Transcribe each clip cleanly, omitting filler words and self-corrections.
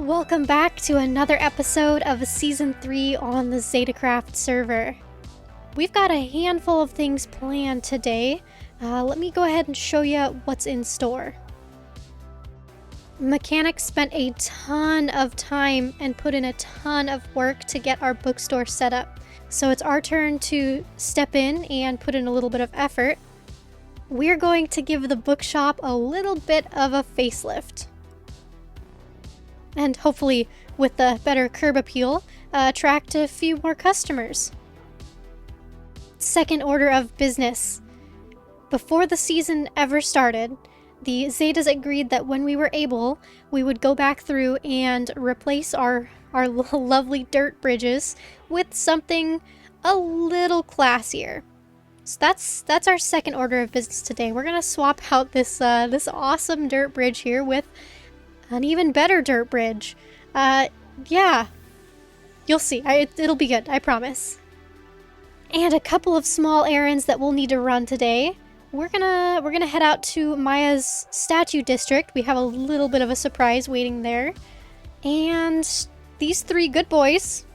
Welcome back to another episode of Season 3 on the ZetaCraft server. We've got a handful of things planned today. Let me go ahead and show you what's in store. Mechanics spent a ton of time and put in a ton of work to get our bookstore set up. So it's our turn to step in and put in a little bit of effort. We're going to give the bookshop a little bit of a facelift. And hopefully, with the better curb appeal, attract a few more customers. Second order of business. Before the season ever started, the Zetas agreed that when we were able, we would go back through and replace our lovely dirt bridges with something a little classier. So that's our second order of business today. We're gonna swap out this awesome dirt bridge here with an even better dirt bridge. Yeah. You'll see. It'll be good, I promise. And a couple of small errands that we'll need to run today. We're gonna head out to Maya's statue district. We have a little bit of a surprise waiting there. And these three good boys,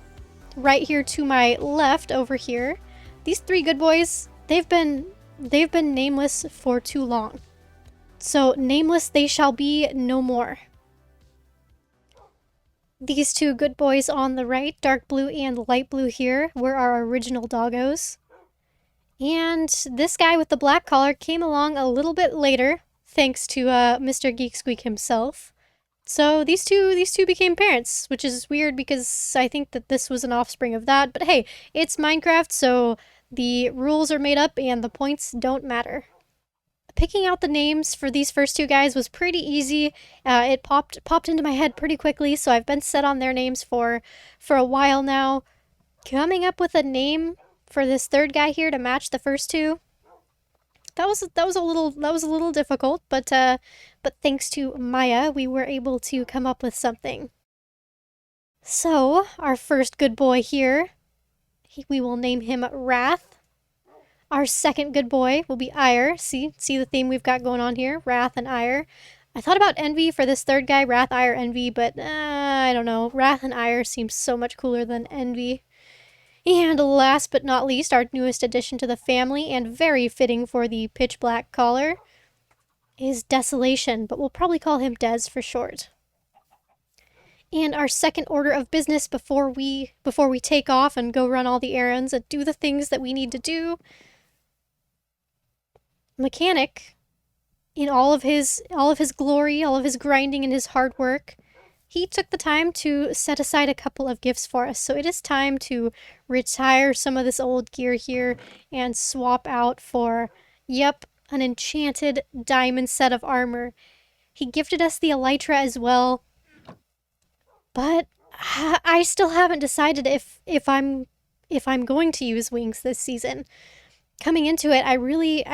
right here to my left over here, these three good boys, they've been nameless for too long. So nameless they shall be no more. These two good boys on the right, dark blue and light blue here, were our original doggos. And this guy with the black collar came along a little bit later, thanks to Mr. Geek Squeak himself. So these two became parents, which is weird because I think that this was an offspring of that. But hey, it's Minecraft, so the rules are made up and the points don't matter. Picking out the names for these first two guys was pretty easy. It popped into my head pretty quickly, so I've been set on their names for a while now. Coming up with a name for this third guy here to match the first two, that was a little difficult, but thanks to Maya, we were able to come up with something. So our first good boy here, we will name him Wrath. Our second good boy will be Ire. See the theme we've got going on here? Wrath and Ire. I thought about Envy for this third guy, Wrath, Ire, Envy, but I don't know. Wrath and Ire seems so much cooler than Envy. And last but not least, our newest addition to the family, and very fitting for the pitch black collar, is Desolation, but we'll probably call him Des for short. And our second order of business before we take off and go run all the errands and do the things that we need to do, Mechanic, in all of his glory, all of his grinding and his hard work, he took the time to set aside a couple of gifts for us. So it is time to retire some of this old gear here and swap out for, yep, an enchanted diamond set of armor. He gifted us the elytra as well, but I still haven't decided if I'm going to use wings this season. Coming into it, I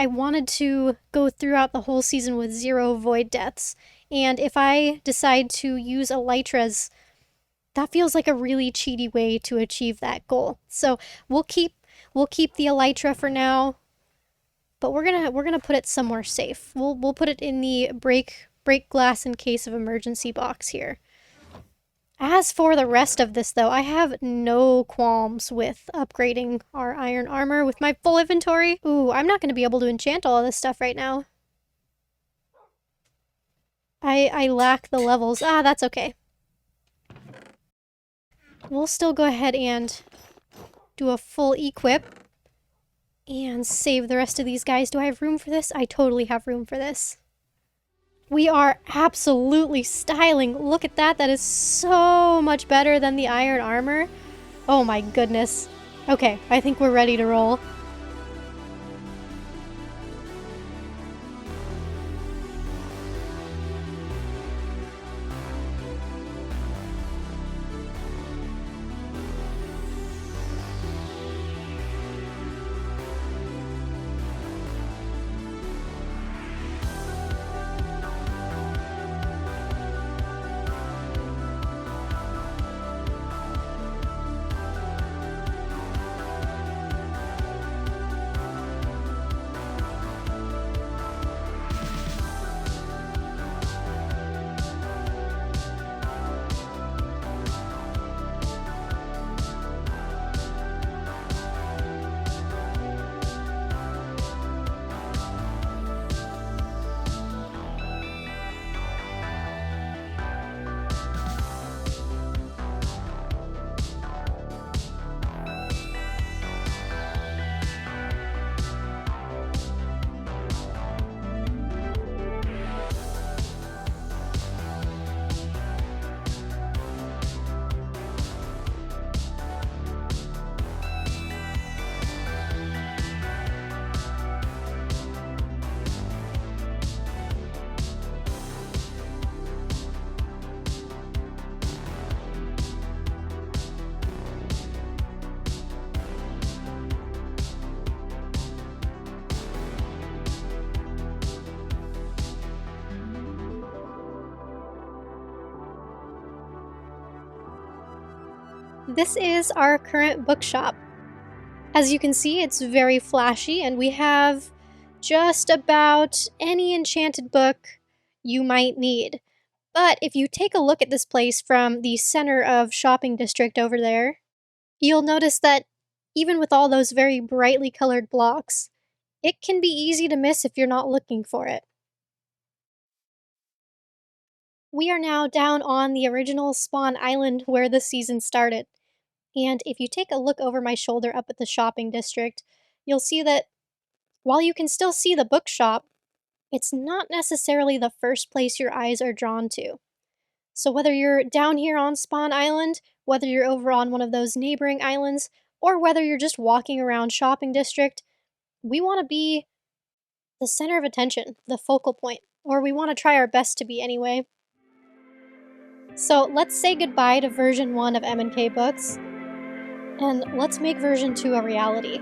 wanted to go throughout the whole season with 0 void deaths. And if I decide to use elytras, that feels like a really cheaty way to achieve that goal. So we'll keep the elytra for now, but we're gonna put it somewhere safe. We'll put it in the break glass in case of emergency box here. As for the rest of this, though, I have no qualms with upgrading our iron armor with my full inventory. Ooh, I'm not going to be able to enchant all of this stuff right now. I lack the levels. That's okay. We'll still go ahead and do a full equip and save the rest of these guys. Do I have room for this? I totally have room for this. We are absolutely styling. Look at that. That is so much better than the iron armor. Oh my goodness. Okay, I think we're ready to roll. This is our current bookshop. As you can see, it's very flashy, and we have just about any enchanted book you might need. But if you take a look at this place from the center of shopping district over there, you'll notice that even with all those very brightly colored blocks, it can be easy to miss if you're not looking for it. We are now down on the original Spawn Island where the season started. And if you take a look over my shoulder up at the shopping district, you'll see that while you can still see the bookshop, it's not necessarily the first place your eyes are drawn to. So whether you're down here on Spawn Island, whether you're over on one of those neighboring islands, or whether you're just walking around shopping district, we want to be the center of attention, the focal point, or we want to try our best to be anyway. So let's say goodbye to version 1 of M&K Books, and let's make version 2 a reality.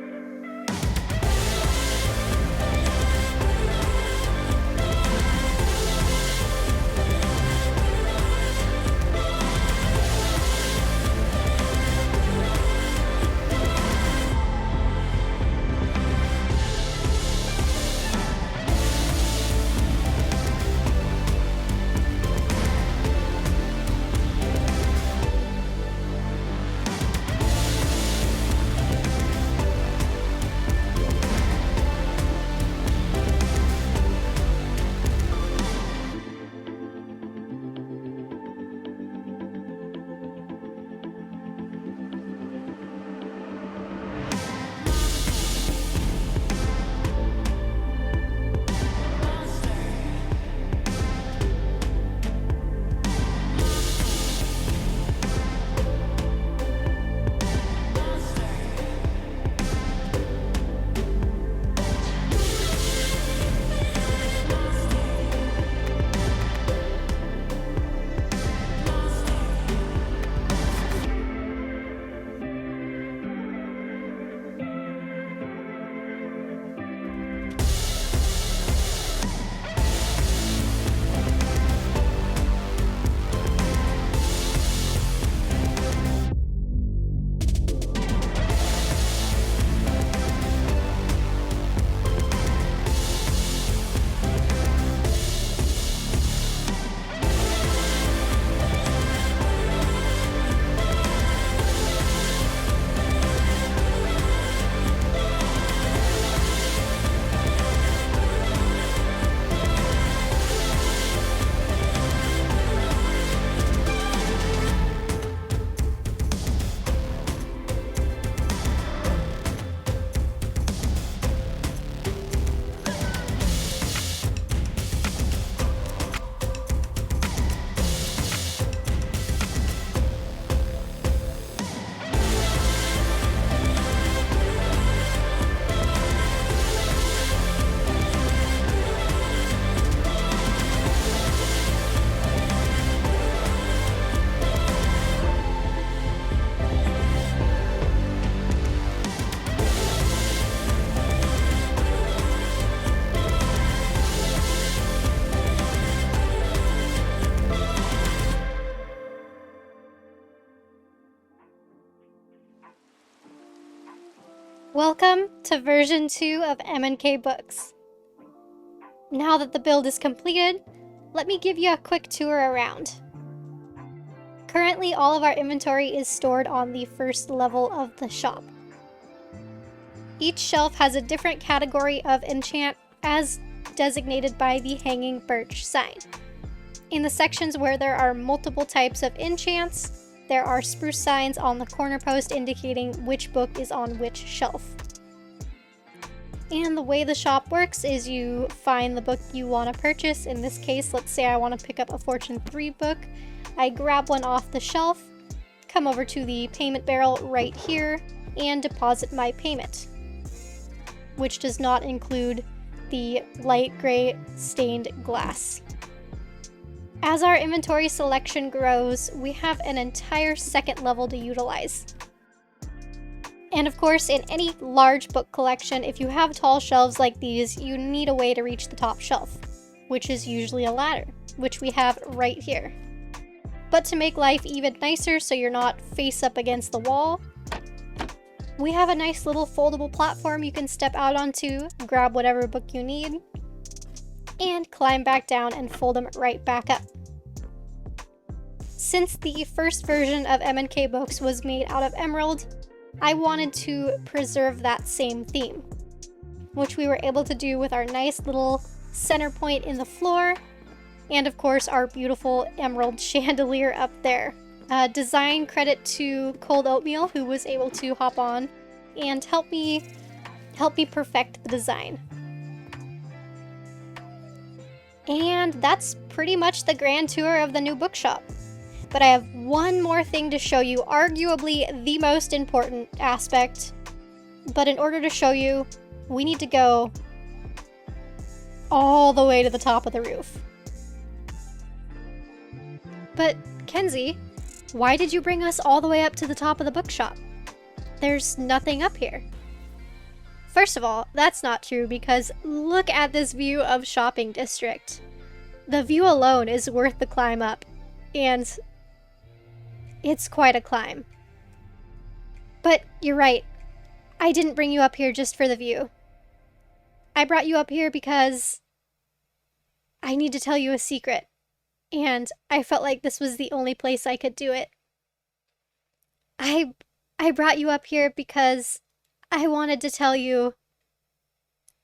Welcome to version 2 of M&K Books. Now that the build is completed, let me give you a quick tour around. Currently, all of our inventory is stored on the first level of the shop. Each shelf has a different category of enchant as designated by the hanging birch sign. In the sections where there are multiple types of enchants, there are spruce signs on the corner post indicating which book is on which shelf. And the way the shop works is you find the book you want to purchase. In this case, let's say I want to pick up a Fortune 3 book. I grab one off the shelf, come over to the payment barrel right here, and deposit my payment, which does not include the light gray stained glass. As our inventory selection grows, we have an entire second level to utilize. And of course, in any large book collection, if you have tall shelves like these, you need a way to reach the top shelf, which is usually a ladder, which we have right here. But to make life even nicer so you're not face up against the wall, we have a nice little foldable platform you can step out onto, grab whatever book you need, and climb back down and fold them right back up. Since the first version of M&K Books was made out of emerald, I wanted to preserve that same theme, which we were able to do with our nice little center point in the floor, and of course our beautiful emerald chandelier up there. Design credit to Cold Oatmeal, who was able to hop on and help me perfect the design. And that's pretty much the grand tour of the new bookshop. But I have one more thing to show you, arguably the most important aspect. But in order to show you, we need to go all the way to the top of the roof. But, Kenzie, why did you bring us all the way up to the top of the bookshop? There's nothing up here. First of all, that's not true because look at this view of Shopping District. The view alone is worth the climb up, and it's quite a climb. But you're right, I didn't bring you up here just for the view. I brought you up here because I need to tell you a secret, and I felt like this was the only place I could do it. I brought you up here because I wanted to tell you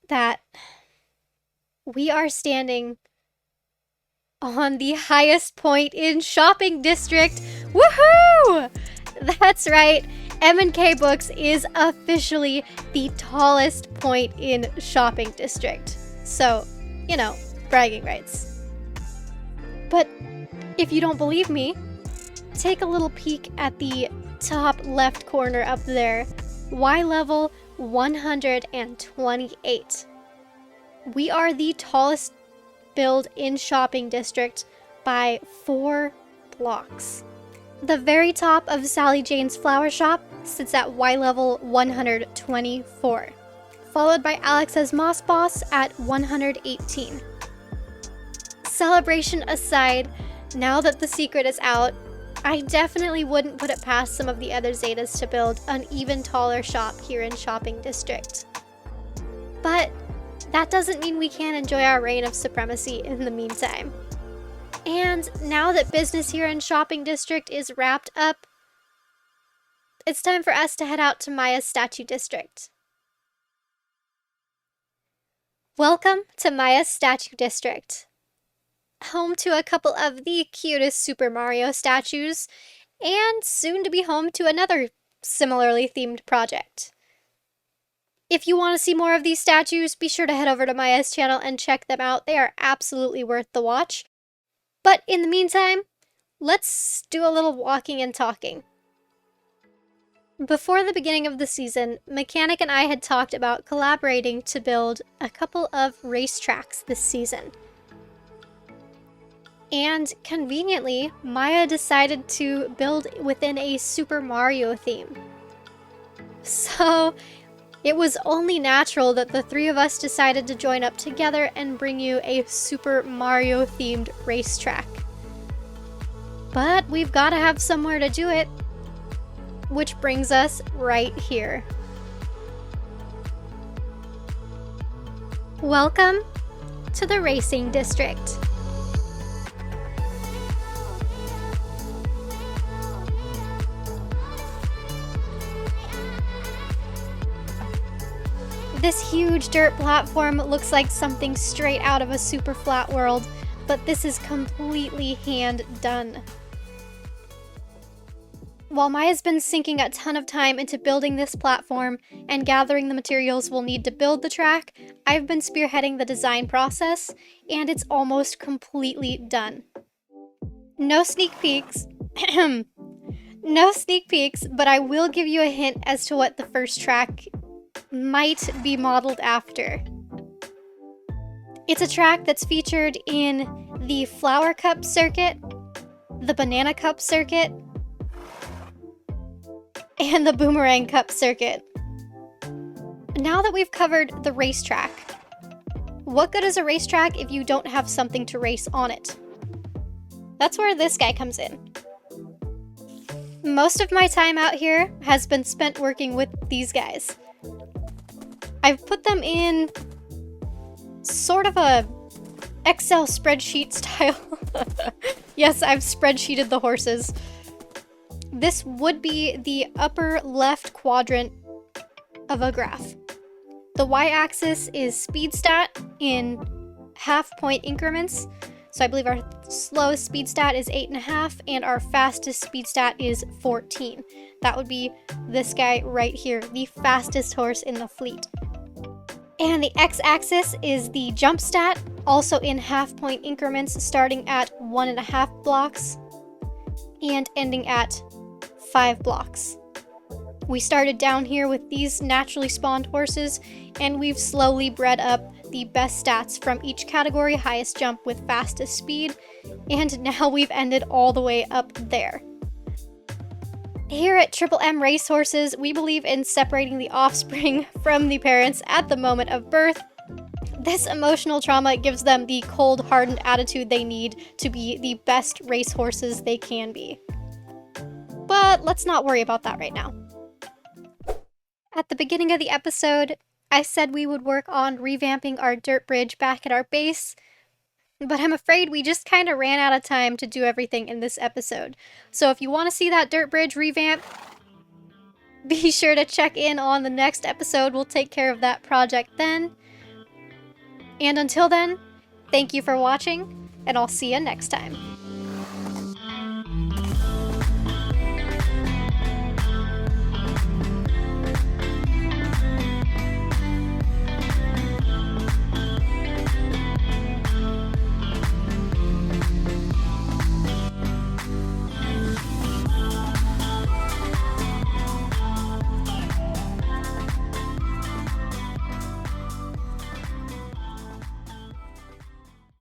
that we are standing on the highest point in Shopping District. Woohoo! That's right, M&K Books is officially the tallest point in Shopping District. So, you know, bragging rights. But if you don't believe me, take a little peek at the top left corner up there. Y level 128. We are the tallest build in Shopping District by 4 blocks. The very top of Sally Jane's flower shop sits at Y level 124, followed by Alex's Moss Boss at 118. Celebration aside, now that the secret is out, I definitely wouldn't put it past some of the other Zetas to build an even taller shop here in Shopping District. But that doesn't mean we can't enjoy our reign of supremacy in the meantime. And now that business here in Shopping District is wrapped up, it's time for us to head out to Maya's Statue District. Welcome to Maya's Statue District, home to a couple of the cutest Super Mario statues, and soon to be home to another similarly themed project. If you want to see more of these statues, be sure to head over to Maya's channel and check them out. They are absolutely worth the watch. But in the meantime, let's do a little walking and talking. Before the beginning of the season, Mechanic and I had talked about collaborating to build a couple of racetracks this season. And conveniently, Maya decided to build within a Super Mario theme. So it was only natural that the three of us decided to join up together and bring you a Super Mario themed racetrack. But we've got to have somewhere to do it, which brings us right here. Welcome to the Racing District. This huge dirt platform looks like something straight out of a super flat world, but this is completely hand done. While Maya's been sinking a ton of time into building this platform and gathering the materials we'll need to build the track, I've been spearheading the design process, and it's almost completely done. No sneak peeks. No sneak peeks, but I will give you a hint as to what the first track might be modeled after. It's a track that's featured in the Flower Cup circuit, the Banana Cup circuit, and the Boomerang Cup circuit. Now that we've covered the racetrack, what good is a racetrack if you don't have something to race on it? That's where this guy comes in. Most of my time out here has been spent working with these guys. I've put them in sort of a Excel spreadsheet style. Yes, I've spreadsheeted the horses. This would be the upper left quadrant of a graph. The y-axis is speed stat in half-point increments. So I believe our slowest speed stat is 8.5 and our fastest speed stat is 14. That would be this guy right here, the fastest horse in the fleet. And the x-axis is the jump stat, also in half-point increments, starting at 1.5 blocks and ending at 5 blocks. We started down here with these naturally spawned horses, and we've slowly bred up the best stats from each category, highest jump with fastest speed, and now we've ended all the way up there. Here at Triple M Racehorses, we believe in separating the offspring from the parents at the moment of birth. This emotional trauma gives them the cold, hardened attitude they need to be the best racehorses they can be. But let's not worry about that right now. At the beginning of the episode, I said we would work on revamping our dirt bridge back at our base, but I'm afraid we just kind of ran out of time to do everything in this episode. So if you want to see that dirt bridge revamp, be sure to check in on the next episode. We'll take care of that project then. And until then, thank you for watching, and I'll see you next time.